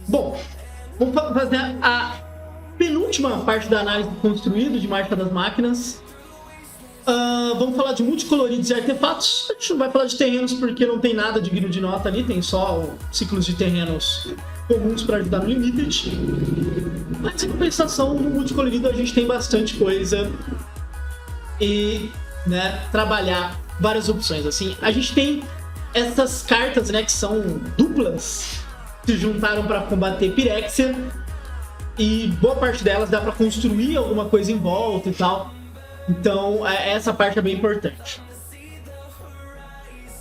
Bom, vou fazer a penúltima parte da análise do construído de Marcha das Máquinas. Vamos falar de multicoloridos e artefatos. A gente não vai falar de terrenos porque não tem nada de guilda de nota ali, tem só ciclos de terrenos comuns para ajudar no Limited. Mas em compensação, no multicolorido a gente tem bastante coisa e, né, trabalhar várias opções. Assim, a gente tem essas cartas, né, que são duplas, se juntaram para combater Pyrexia, e boa parte delas dá para construir alguma coisa em volta e tal. Então, essa parte é bem importante.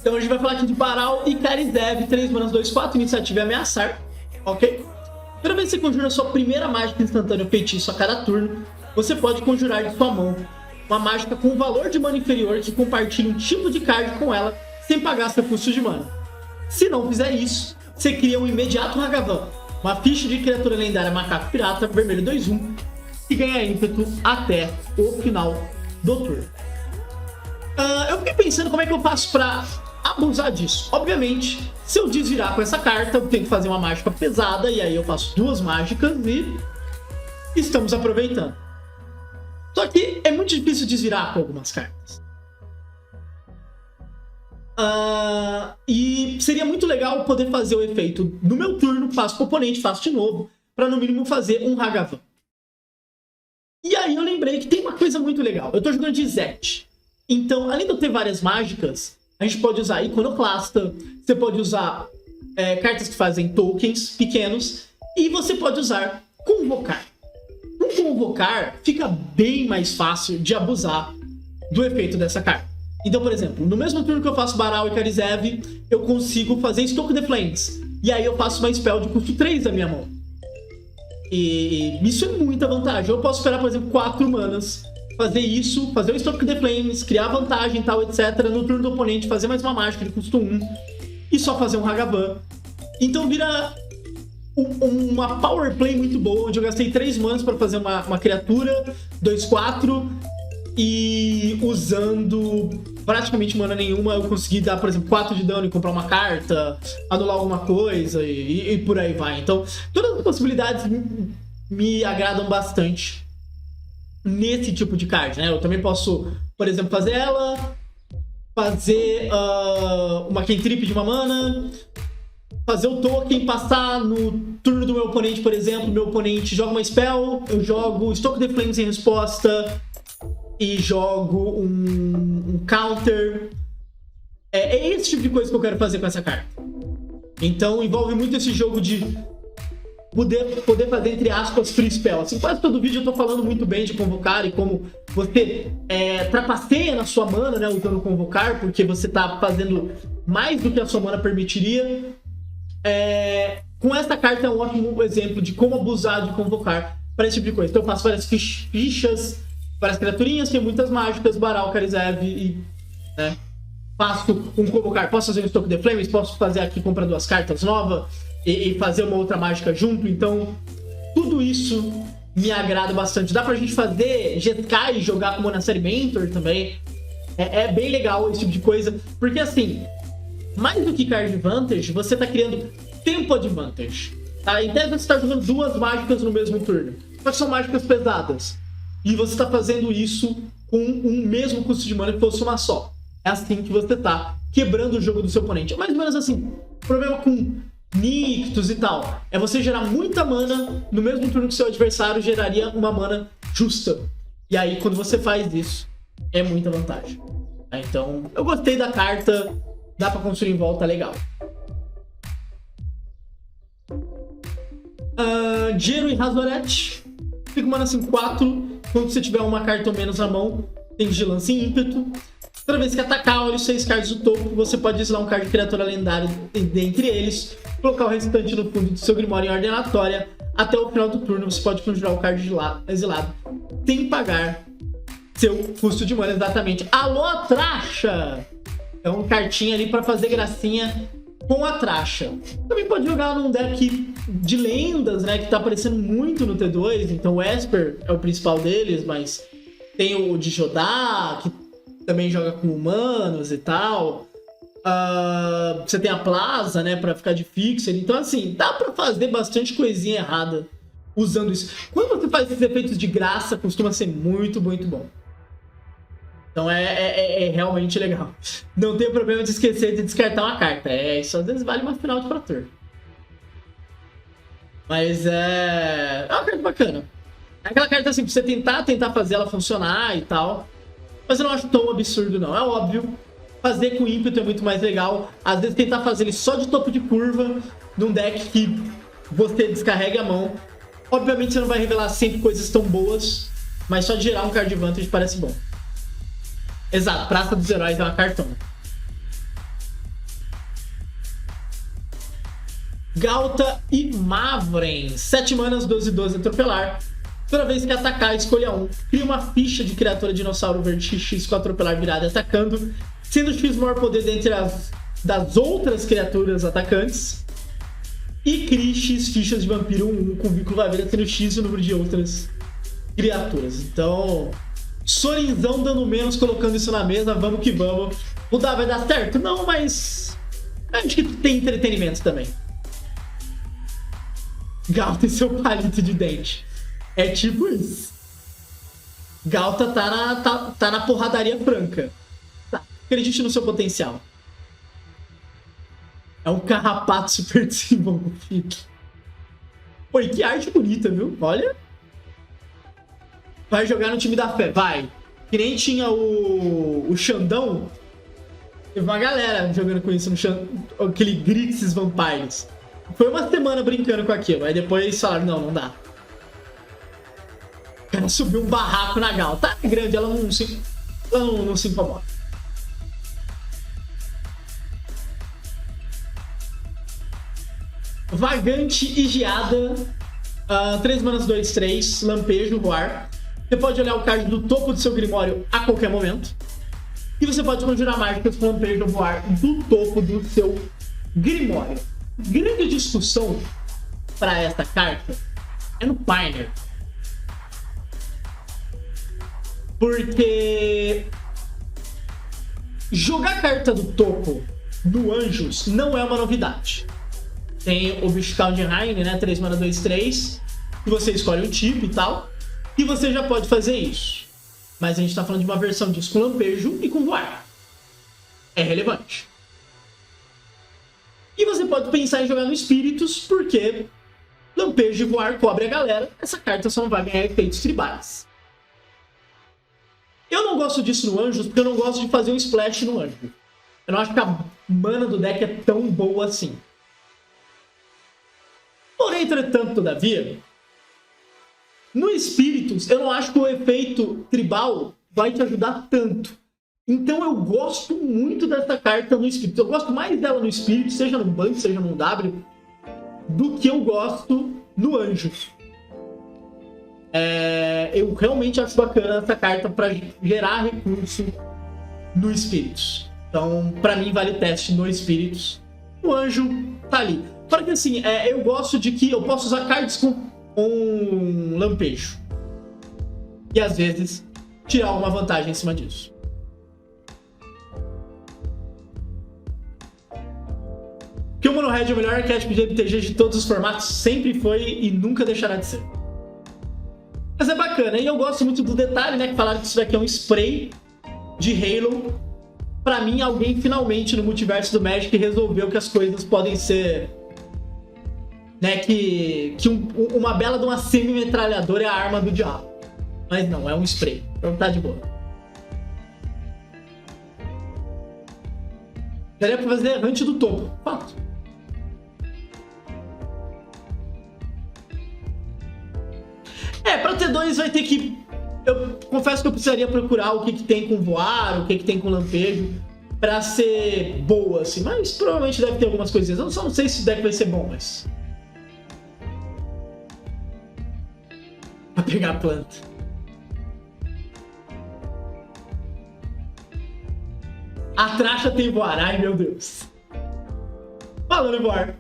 Então, a gente vai falar aqui de Baral e Karizev, 3 manas, 2/4, iniciativa é ameaçar, ok? Toda vez que você conjura sua primeira mágica instantânea ou feitiço a cada turno, você pode conjurar de sua mão uma mágica com valor de mana inferior que compartilhe um tipo de card com ela sem pagar seu custo de mana. Se não fizer isso, você cria um imediato Hagavan, uma ficha de criatura lendária macaco pirata, vermelho 2/1, que ganha ímpeto até o final do turno. Eu fiquei pensando como é que eu faço pra abusar disso. Obviamente, se eu desvirar com essa carta, eu tenho que fazer uma mágica pesada, e aí eu faço 2 mágicas e estamos aproveitando. Só que é muito difícil desvirar com algumas cartas. E seria muito legal poder fazer o efeito no meu turno, passo pro oponente, faço de novo, para no mínimo fazer um Hagavan. E aí eu lembrei que tem uma coisa muito legal. Eu tô jogando de Zet. Então, além de eu ter várias mágicas, a gente pode usar Iconoclasta, você pode usar cartas que fazem tokens pequenos, e você pode usar Convocar. Com Convocar, fica bem mais fácil de abusar do efeito dessa carta. Então, por exemplo, no mesmo turno que eu faço Baral e Karizev, eu consigo fazer Stoke the Flames. E aí eu faço uma spell de custo 3 da minha mão. E isso é muita vantagem. Eu posso esperar, por exemplo, 4 manas, fazer isso, fazer o Stoke the Flames, criar vantagem e tal, etc. No turno do oponente, fazer mais uma mágica de custo 1 e só fazer um Hagavan. Então vira uma power play muito boa, onde eu gastei 3 manas para fazer uma criatura, 2/4, e usando praticamente mana nenhuma, eu consegui dar, por exemplo, 4 de dano e comprar uma carta, anular alguma coisa e por aí vai. Então, todas as possibilidades me agradam bastante nesse tipo de card, né? Eu também posso, por exemplo, fazer ela, fazer uma cantrip de uma mana, fazer o token, passar no turno do meu oponente, por exemplo, meu oponente joga uma spell, eu jogo Stoke the Flames em resposta e jogo um counter. É esse tipo de coisa que eu quero fazer com essa carta. Então envolve muito esse jogo de poder fazer, entre aspas, free spell. Assim, quase todo vídeo eu tô falando muito bem de Convocar e como você trapaceia na sua mana, né, usando Convocar, porque você tá fazendo mais do que a sua mana permitiria. Com essa carta é um ótimo exemplo de como abusar de Convocar para esse tipo de coisa. Então eu faço várias fichas, várias criaturinhas, tem muitas mágicas, Baral, Karizev e, né, faço um Convocar. Posso fazer um Stoke the Flames, posso fazer aqui, comprar 2 cartas novas e fazer uma outra mágica junto. Então, tudo isso me agrada bastante. Dá pra gente fazer Jeskai e jogar como na série Mentor também. É bem legal esse tipo de coisa, porque assim, mais do que card advantage, você tá criando tempo advantage. Tá? Em tese, você tá jogando 2 mágicas no mesmo turno, só que são mágicas pesadas. E você tá fazendo isso com um mesmo custo de mana que fosse uma só. É assim que você tá quebrando o jogo do seu oponente. É mais ou menos assim. O problema com Nictus e tal é você gerar muita mana no mesmo turno que seu adversário geraria uma mana justa. E aí, quando você faz isso, é muita vantagem. Então, eu gostei da carta. Dá pra construir em volta, legal. Jero e Razoret. Fica mana assim, 4. Quando você tiver uma carta ou menos na mão, tem vigilância e ímpeto. Toda vez que atacar, olhe os 6 cards do topo. Você pode exilar um card de criatura lendária dentre eles, colocar o restante no fundo do seu Grimório em ordem aleatória. Até o final do turno, você pode conjurar o card exilado sem pagar seu custo de mana, exatamente. Alô, Atraxa! É uma cartinha ali pra fazer gracinha com a Atraxa. Também pode jogar num deck de lendas, né, que tá aparecendo muito no T2. Então o Esper é o principal deles, mas tem o de Jodá, que também joga com humanos e tal. Você tem a Plaza, né, pra ficar de fixer. Então, assim, dá pra fazer bastante coisinha errada usando isso. Quando você faz esses efeitos de graça, costuma ser muito, muito bom. Então é realmente legal. Não tem problema de esquecer de descartar uma carta. Isso às vezes vale uma final de Pro Tour. Mas é uma carta bacana. É aquela carta assim, pra você tentar fazer ela funcionar e tal. Mas eu não acho tão absurdo, não. É óbvio, fazer com ímpeto é muito mais legal. Às vezes tentar fazer ele só de topo de curva, num deck que você descarregue a mão. Obviamente você não vai revelar sempre coisas tão boas, mas só de gerar um card advantage parece bom. Exato, Praça dos Heróis é uma cartona. Ghalta e Mavren. 7 manas, 12/12 atropelar. Toda vez que atacar, escolha um. Cria uma ficha de criatura dinossauro verde XX com atropelar virada atacando, sendo X o maior poder dentre das outras criaturas atacantes. E crie X fichas de vampiro 1 com vínculo à vida, sendo X o número de outras criaturas. Então, Sorinzão dando menos, colocando isso na mesa, vamos que vamos. Mudar vai dar certo? Não, mas acho que tem entretenimento também. Ghalta e seu palito de dente. É tipo isso. Ghalta tá na porradaria franca. Tá. Acredite no seu potencial. É um carrapato super desenvolvido. Oi, que arte bonita, viu? Olha. Vai jogar no time da fé, vai. Que nem tinha o Xandão. Teve uma galera jogando com isso no Xandão. Aquele Grixis Vampires. Foi uma semana brincando com aquilo. Aí depois falaram, não dá. O cara subiu um barraco na Ghalta. Tá grande, ela não se incomoda. Vagante e Geada. 3 manas, 2/3. Lampejo, voar. Você pode olhar o card do topo do seu Grimório a qualquer momento. E você pode conjurar mágicas com lampejo ou voar do topo do seu Grimório. Grande discussão para esta carta é no Pioneer. Porque jogar carta do topo no Anjos não é uma novidade. Tem o bicho Kaldheim, né? 3 mana, 2/3. E você escolhe um tipo e tal. E você já pode fazer isso. Mas a gente tá falando de uma versão disso com lampejo e com voar. É relevante. E você pode pensar em jogar no Espíritos, porque lampejo e voar cobre a galera. Essa carta só não vai ganhar efeitos tribais. Eu não gosto disso no Anjos, porque eu não gosto de fazer um splash no Anjo. Eu não acho que a mana do deck é tão boa assim. Porém, entretanto, todavia, no Espíritos, eu não acho que o efeito tribal vai te ajudar tanto. Então eu gosto muito dessa carta no Espíritos. Eu gosto mais dela no Espíritos, seja no Banco, seja no W, do que eu gosto no Anjos. Eu realmente acho bacana essa carta para gerar recurso no Espíritos. Então, para mim, vale teste no Espíritos. O Anjo tá ali. Só que assim, eu gosto de que eu posso usar cards com um lampejo. E às vezes tirar uma vantagem em cima disso. Porque o Mono Red é o melhor arquétipo de MTG de todos os formatos, sempre foi e nunca deixará de ser. Mas é bacana, e eu gosto muito do detalhe, né? Que falaram que isso daqui é um spray de Halo. Pra mim, alguém finalmente no multiverso do Magic resolveu que as coisas podem ser... Né, que uma bela de uma semi-metralhadora é a arma do diabo. Mas não, é um spray. Então tá de boa. Daria pra fazer errante do topo. Fato. Pra ter dois vai ter que... Eu confesso que eu precisaria procurar o que tem com voar, o que tem com lampejo, pra ser boa, assim. Mas provavelmente deve ter algumas coisinhas. Eu só não sei se o deck vai ser bom, mas... Pra pegar a planta. A Tracha tem voar. Ai, meu Deus. Falando em voar.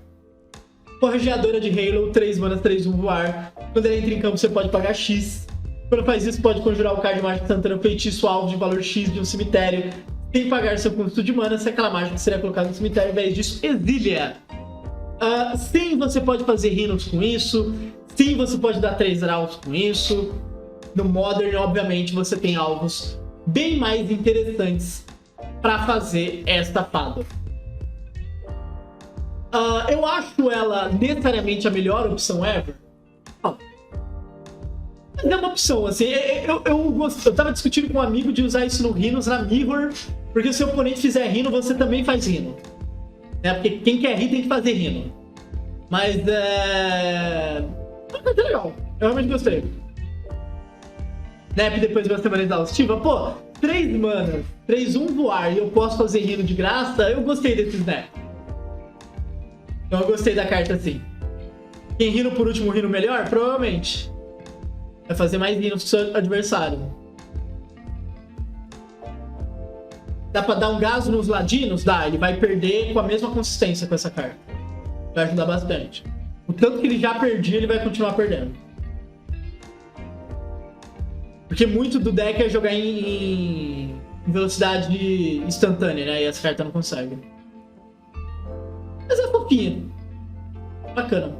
Forjageadora de Halo, 3 manas, 3/1 voar. Quando ele entra em campo, você pode pagar X. Quando faz isso, pode conjurar o card mágico Santana feitiço alvo de valor X de um cemitério. sem pagar seu custo de mana, se aquela mágica seria colocada no cemitério, ao invés disso, exilia. Sim, você pode fazer Rhinos com isso. Sim, você pode dar 3 draws com isso. No Modern, obviamente, você tem alvos bem mais interessantes para fazer esta fada. Eu acho ela necessariamente a melhor opção ever? Não. Mas é uma opção, assim. Eu tava discutindo com um amigo de usar isso no Rhinos, na Mirror, porque se o oponente fizer Rhino, você também faz Rhino. Porque quem quer rir tem que fazer Rhino. Mas é legal. Eu realmente gostei. Snap depois vai ser mais exaustiva. Pô, 3 manas, 3-1 voar e eu posso fazer Rhino de graça. Eu gostei desse Snap. Então eu gostei da carta assim. Quem Rhino por último, Rhino melhor? Provavelmente. Vai fazer mais Rhinos que o seu adversário. Dá pra dar um gasto nos ladinos? Dá, ele vai perder com a mesma consistência com essa carta. Vai ajudar bastante. O tanto que ele já perdia, ele vai continuar perdendo. Porque muito do deck é jogar em velocidade instantânea, né? E essa carta não consegue. Mas é fofinho. Bacana.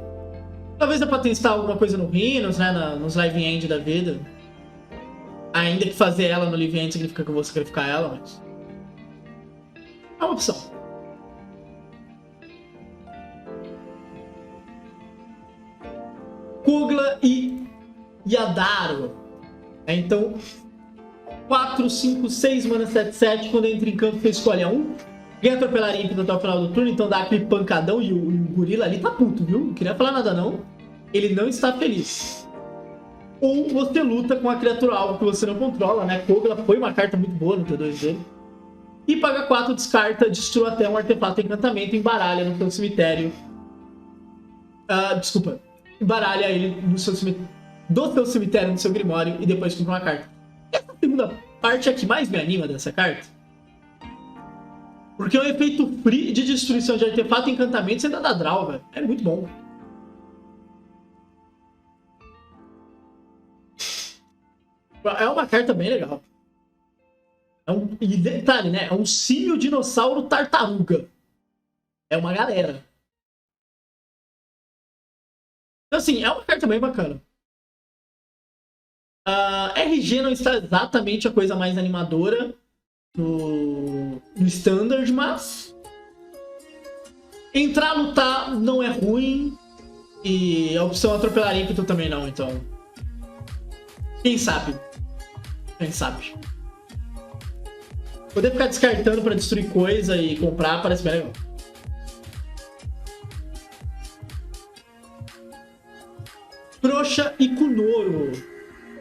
Talvez dê pra testar alguma coisa no Rhinos, né? Nos Live End da vida. Ainda que fazer ela no Live End significa que eu vou sacrificar ela, mas... é uma opção. Kogla e Yadaro. Então, 4, 5, 6 mana 7, 7. Quando entra em campo, você escolhe um. Ganha atropelar ímpeto até o final do turno, então dá aquele pancadão. E o gorila ali tá puto, viu? Não queria falar nada, não. Ele não está feliz. Ou você luta com a criatura alvo que você não controla, né? Kogla foi uma carta muito boa no T2 dele. E paga 4, descarta, destrua até um artefato encantamento, embaralha no seu cemitério. Desculpa. Embaralha ele no seu cemitério, do seu cemitério, no seu grimório, e depois compra uma carta. Essa segunda parte é a que mais me anima dessa carta. Porque é um efeito free de destruição de artefato e encantamento sem dar draw, velho. É muito bom. É uma carta bem legal. E detalhe, né? É um símio dinossauro tartaruga. É uma galera. Então, assim, é uma carta bem bacana. RG não está exatamente a coisa mais animadora no Standard, mas... entrar a lutar não é ruim. E a opção atropelar ímpeto também não, então... quem sabe? Quem sabe? Poder ficar descartando pra destruir coisa e comprar parece bem legal. Croxa e Kunoro.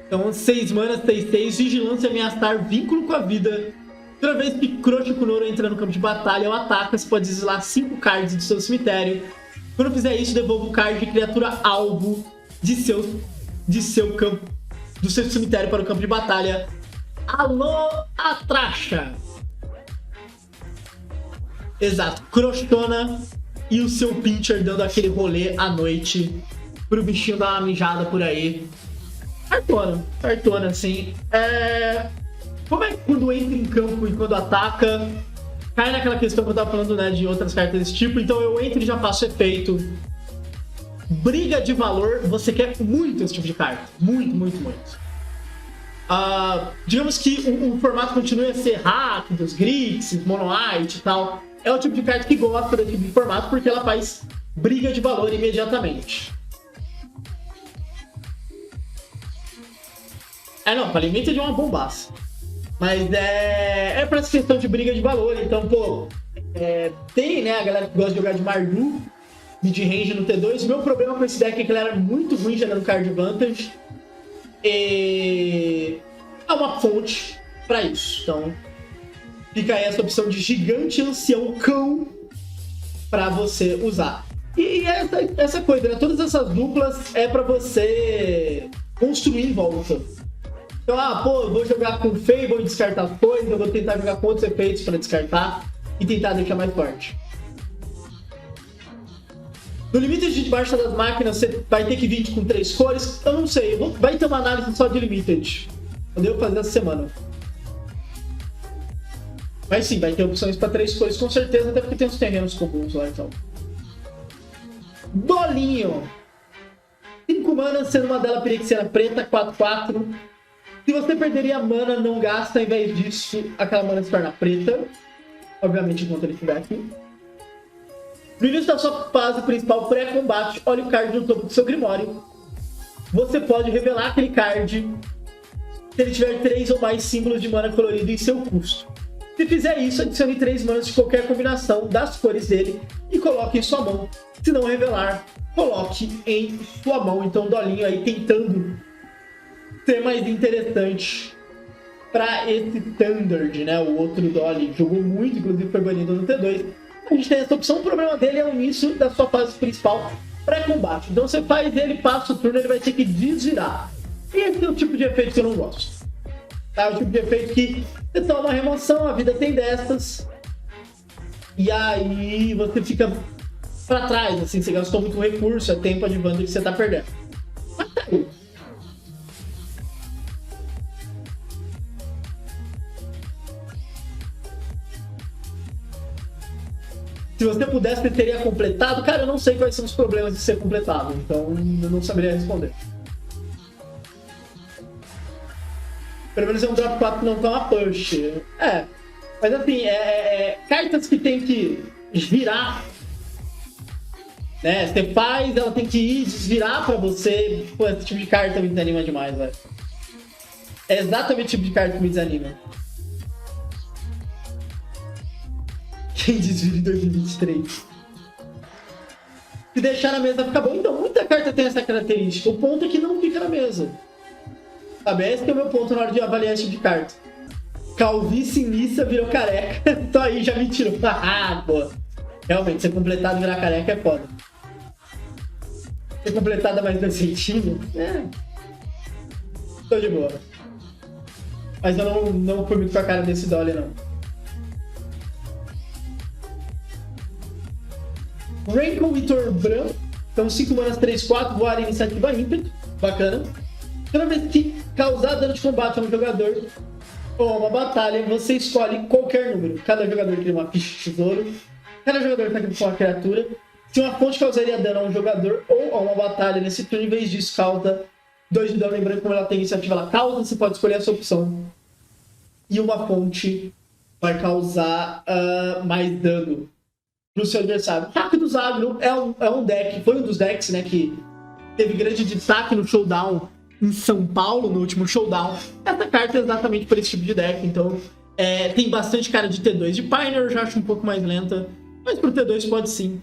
Então, 6 manas, 6/6, vigilância, ameaçar, vínculo com a vida. Toda vez que Croxa e Kunoro entra no campo de batalha ou ataca, você pode exilar 5 cards do seu cemitério. Quando fizer isso, devolva o card de criatura alvo do seu cemitério para o campo de batalha. Alô, Atraxa! Exato, Crochona e o seu Pincher dando aquele rolê à noite pro bichinho dar uma mijada por aí. Cartona, assim. Como é que quando entra em campo e quando ataca, cai naquela questão que eu tava falando, né, de outras cartas desse tipo. Então eu entro e já faço efeito. Briga de valor, você quer muito esse tipo de carta. Muito, muito, muito. Digamos que o formato continue a ser Rakdos, Grixis, Mono White e tal. É o tipo de carta que gosta desse tipo de formato porque ela faz briga de valor imediatamente. Não, para Limited é uma bombaça. Mas é pra essa questão de briga de valor. Então, pô, tem, né, a galera que gosta de jogar de Mardu, mid-range no T2. O meu problema com esse deck é que ele era muito ruim gerando card advantage. E é uma fonte pra isso. Então, fica aí essa opção de gigante ancião cão pra você usar. E essa coisa, né? Todas essas duplas é pra você construir em volta. Então, eu vou jogar com Fable e descartar coisas, eu vou tentar jogar com outros efeitos pra descartar e tentar deixar mais forte. No Limited de Baixa das Máquinas, você vai ter que vir com 3 cores. Eu não sei, vai ter uma análise só de Limited. Eu devo fazer essa semana. Mas sim, vai ter opções pra 3 cores com certeza, até porque tem uns terrenos comuns lá, então. Dolinho. 5 manas, sendo uma dela Pirexiana preta, 4/4. Se você perderia mana, não gasta, ao invés disso, aquela mana se torna preta. Obviamente, enquanto ele estiver aqui. No início da sua fase principal pré-combate, olhe o card no topo do seu Grimório. Você pode revelar aquele card se ele tiver 3 ou mais símbolos de mana colorido em seu custo. Se fizer isso, adicione 3 manas de qualquer combinação das cores dele e coloque em sua mão. Se não revelar, coloque em sua mão. Então, Dolinho aí tentando ser mais interessante para esse Standard, né? O outro Dolly jogou muito, inclusive foi banido no T2. A gente tem essa opção, o problema dele é o início da sua fase principal pré-combate. Então você faz ele, passa o turno, ele vai ter que desvirar. E esse é o tipo de efeito que eu não gosto. Tá? O tipo de efeito que você toma uma remoção, a vida tem dessas, e aí você fica pra trás, assim, você gastou muito recurso, é tempo advando que você tá perdendo. Mas tá aí. Se você pudesse, você teria completado? Cara, eu não sei quais são os problemas de ser completado, então eu não saberia responder. Pelo menos é um drop 4 que não toma push. Mas assim, cartas que tem que virar, né? Você faz, ela tem que ir desvirar pra você. Pô, esse tipo de carta me desanima demais, velho. É exatamente o tipo de carta que me desanima. Quem desvira em 2023? Se deixar na mesa fica bom. Então, muita carta tem essa característica. O ponto é que não fica na mesa. Sabe, esse é o meu ponto na hora de avaliar esse tipo de carta. Calvície missa virou careca. Então aí já me tirou. Ah, pô. Realmente, ser completado e virar careca é foda. Ser completada mais docentinha? Tô de boa. Mas eu não fui muito com a cara desse Dolly, não. Rankle Vitor Branco. Então 5 manas 3/4, voar, iniciativa ímpeto. Bacana. Toda vez que causar dano de combate a um jogador ou uma batalha, você escolhe qualquer número. Cada jogador cria uma ficha de tesouro. Cada jogador está aqui com uma criatura. Se uma fonte causaria dano a um jogador ou a uma batalha nesse turno, em vez disso, causa 2 de dano. Lembrando que como ela tem iniciativa, ela causa, você pode escolher a sua opção. E uma fonte vai causar mais dano pro seu adversário. Rakdos Agro é um deck, foi um dos decks, né, que teve grande destaque no Showdown em São Paulo, no último Showdown. Essa carta é exatamente para esse tipo de deck, então tem bastante cara de T2. De Pioneer eu já acho um pouco mais lenta, mas pro T2 pode sim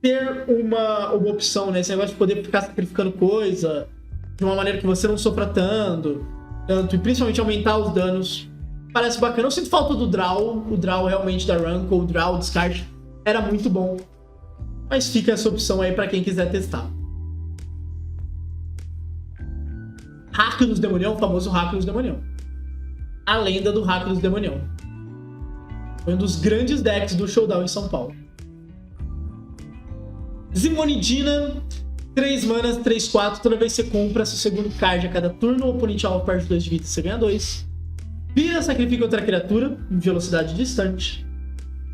ter uma opção, né, esse negócio de poder ficar sacrificando coisa de uma maneira que você não sofra tanto, e principalmente aumentar os danos. Parece bacana. Eu sinto falta do draw, o draw realmente da Rankle, o draw, o descarte era muito bom, mas fica essa opção aí pra quem quiser testar. Rakdos Demonião, o famoso Rakdos Demonião. A lenda do Rakdos Demonião. Foi um dos grandes decks do Showdown em São Paulo. Zimonidina, 3 manas, 3/4. Toda vez que você compra seu segundo card a cada turno, o oponente alvo perde 2 de vida, você ganha 2. Vira, sacrifica outra criatura em velocidade distante.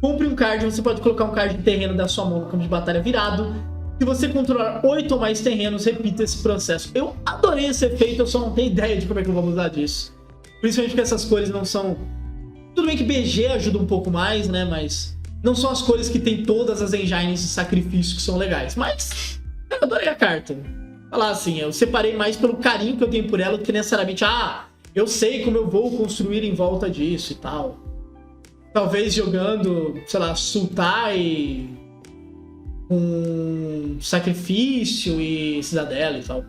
Compre um card, você pode colocar um card de terreno da sua mão no campo de batalha virado. Se você controlar 8 ou mais terrenos, repita esse processo. Eu adorei esse efeito, eu só não tenho ideia de como é que eu vou usar disso. Principalmente porque essas cores não são... Tudo bem que BG ajuda um pouco mais, né? Mas não são as cores que tem todas as engines de sacrifício que são legais. Mas eu adorei a carta. Falar assim, eu separei mais pelo carinho que eu tenho por ela do que necessariamente... eu sei como eu vou construir em volta disso e tal. Talvez jogando, sei lá, Sultai com Sacrifício e Cidadela e tal.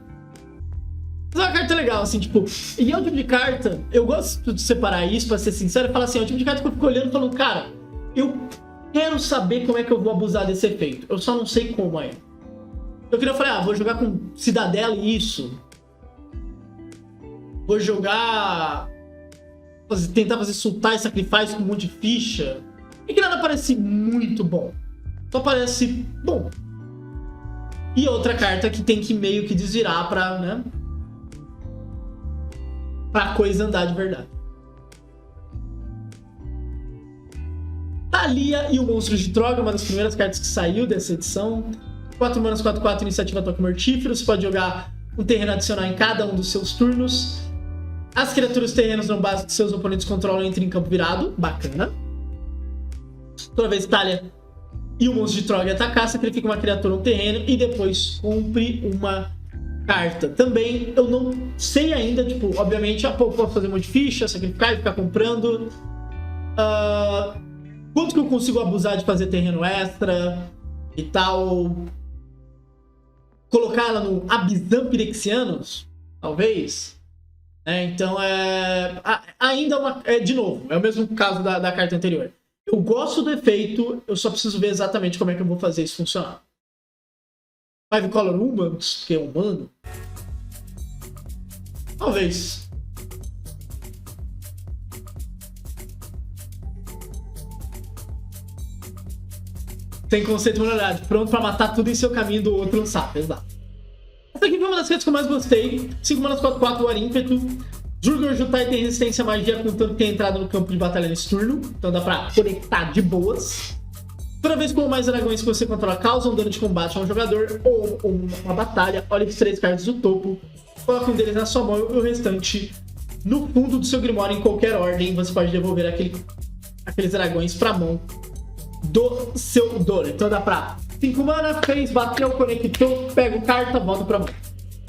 Mas é uma carta legal, assim, tipo... E é o tipo de carta... Eu gosto de separar isso, pra ser sincero, e falar assim, é o tipo de carta que eu fico olhando e falando, cara, eu quero saber como é que eu vou abusar desse efeito. Eu só não sei como é. Eu queria falar, vou jogar com Cidadela e isso. Vou jogar... tentar fazer Sultai e Sacrifício com um monte de ficha. E que nada parece muito bom. Só parece bom. E outra carta que tem que meio que desvirar pra, né? Pra coisa andar de verdade. Thalia e o Monstro de Droga, uma das primeiras cartas que saiu dessa edição. 4 manas, 4/4, iniciativa toque mortífero. Você pode jogar um terreno adicional em cada um dos seus turnos. As criaturas terrenos não básicos que seus oponentes controlam entram em campo virado. Bacana. Toda vez que Thalia e o Monstro de Troga atacar, sacrifica uma criatura ou um terreno e depois compre uma carta. Também eu não sei ainda, tipo, obviamente, posso fazer um monte de ficha, sacrificar e ficar comprando. Quanto que eu consigo abusar de fazer terreno extra e tal? Colocar ela no Abyssan Pirexianos, talvez. Então ainda de novo, é o mesmo caso da carta anterior. Eu gosto do efeito, eu só preciso ver exatamente como é que eu vou fazer isso funcionar. Five Color Humans, que é humano? Talvez. Tem conceito de moralidade. Pronto pra matar tudo em seu caminho do outro, um sapo. Exato. Essa aqui foi uma das cartas que eu mais gostei. 5 manas, 4/4, o Ar Ímpeto. Zurgo Jutai tem resistência à magia, contanto que tenha entrado no campo de batalha nesse turno. Então dá pra conectar de boas. Toda vez que um ou mais dragões que você controla causam dano de combate a um jogador ou uma batalha, olhe os 3 cartas do topo, coloque um deles na sua mão e o restante no fundo do seu Grimório em qualquer ordem. Você pode devolver aqueles dragões pra mão do seu dono. Então dá pra 5 mana, fez, bateu, conectou, pega o carta, volta pra mão.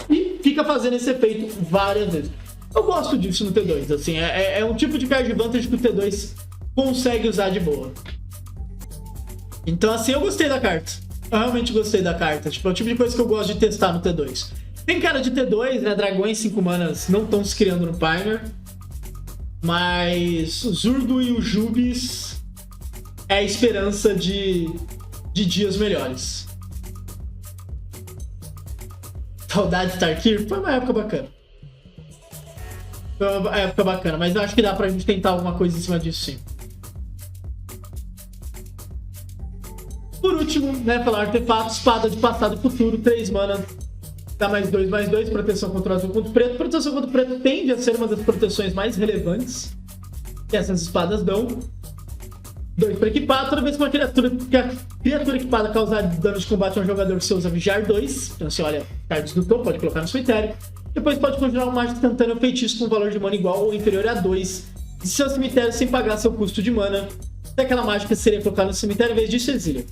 E fica fazendo esse efeito várias vezes. Eu gosto disso no T2, assim, é um tipo de card advantage que o T2 consegue usar de boa. Então, assim, eu gostei da carta. Eu realmente gostei da carta. Tipo, é o tipo de coisa que eu gosto de testar no T2. Tem cara de T2, né? Dragões 5 manas não estão se criando no Pioneer. Mas o Zurgo e o Jubis é a esperança de dias melhores. Saudade de Tarkir? Foi uma época bacana. Foi uma época bacana, mas eu acho que dá pra gente tentar alguma coisa em cima disso, sim. Por último, né, falar artefato, espada de passado e futuro, 3 mana, dá +2/+2, proteção contra o azul contra o preto. Proteção contra o preto tende a ser uma das proteções mais relevantes que essas espadas dão. 2 para equipar, toda vez que a criatura equipada causar dano de combate a um jogador, você usa Vigiar 2. Então você olha cartas do topo, pode colocar no cemitério. Depois pode continuar um mágico instantâneo feitiço com valor de mana igual ou inferior a 2 de seu cemitério sem pagar seu custo de mana. Se aquela mágica seria colocada no cemitério, em vez disso, exília.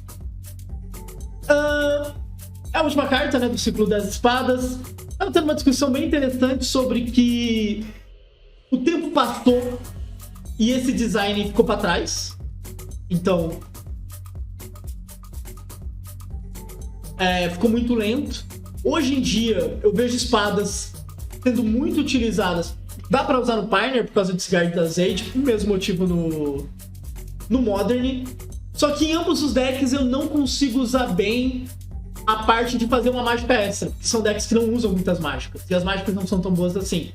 É a última carta, né, do ciclo das espadas. Estava tendo uma discussão bem interessante sobre que o tempo passou e esse design ficou para trás. Então, ficou muito lento. Hoje em dia, eu vejo espadas sendo muito utilizadas. Dá para usar no Pioneer por causa do Discard das Age, o mesmo motivo no Modern. Só que em ambos os decks eu não consigo usar bem a parte de fazer uma mágica extra, porque são decks que não usam muitas mágicas, e as mágicas não são tão boas assim.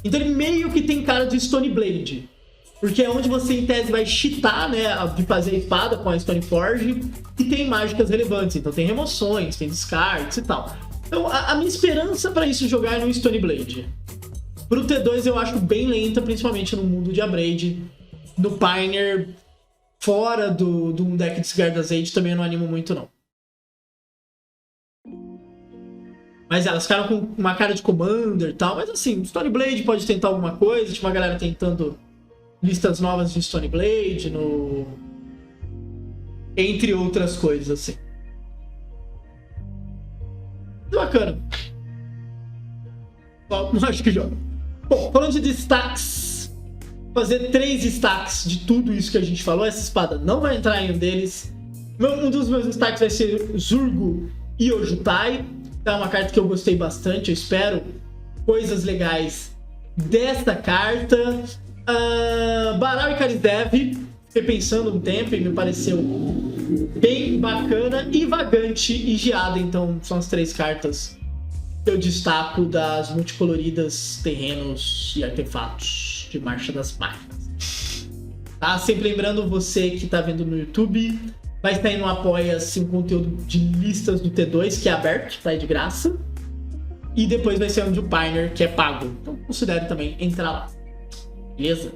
Então ele meio que tem cara de Stone Blade, porque é onde você em tese vai cheatar, né, de fazer a espada com a Stoneforge, e tem mágicas relevantes, então tem remoções, tem descartes e tal. Então a minha esperança para isso jogar é no Stone Blade. Pro T2 eu acho bem lenta, principalmente no mundo de Abrade. No Pioneer, fora do deck de Discard Age, também eu não animo muito não. Mas elas ficaram com uma cara de Commander e tal. Mas assim, Stone Blade pode tentar alguma coisa. Tinha uma galera tentando listas novas de Stone Blade, entre outras coisas, assim. Muito bacana. Bom, não acho que joga. Bom, falando de destaques, fazer 3 destaques de tudo isso que a gente falou. Essa espada não vai entrar em um deles. Um dos meus destaques vai ser Zurgo e Ojutai. É uma carta que eu gostei bastante, eu espero coisas legais desta carta. Baral e Karizev, fiquei pensando um tempo e me pareceu bem bacana. E Vagante e Geada, então são as 3 cartas que eu destaco das multicoloridas terrenos e artefatos de Marcha das Máquinas. Tá? Sempre lembrando você que está vendo no YouTube, vai estar aí no Apoia-se um conteúdo de listas do T2, que é aberto, tá aí de graça. E depois vai ser um do Pioneer, que é pago. Então considere também entrar lá. Beleza?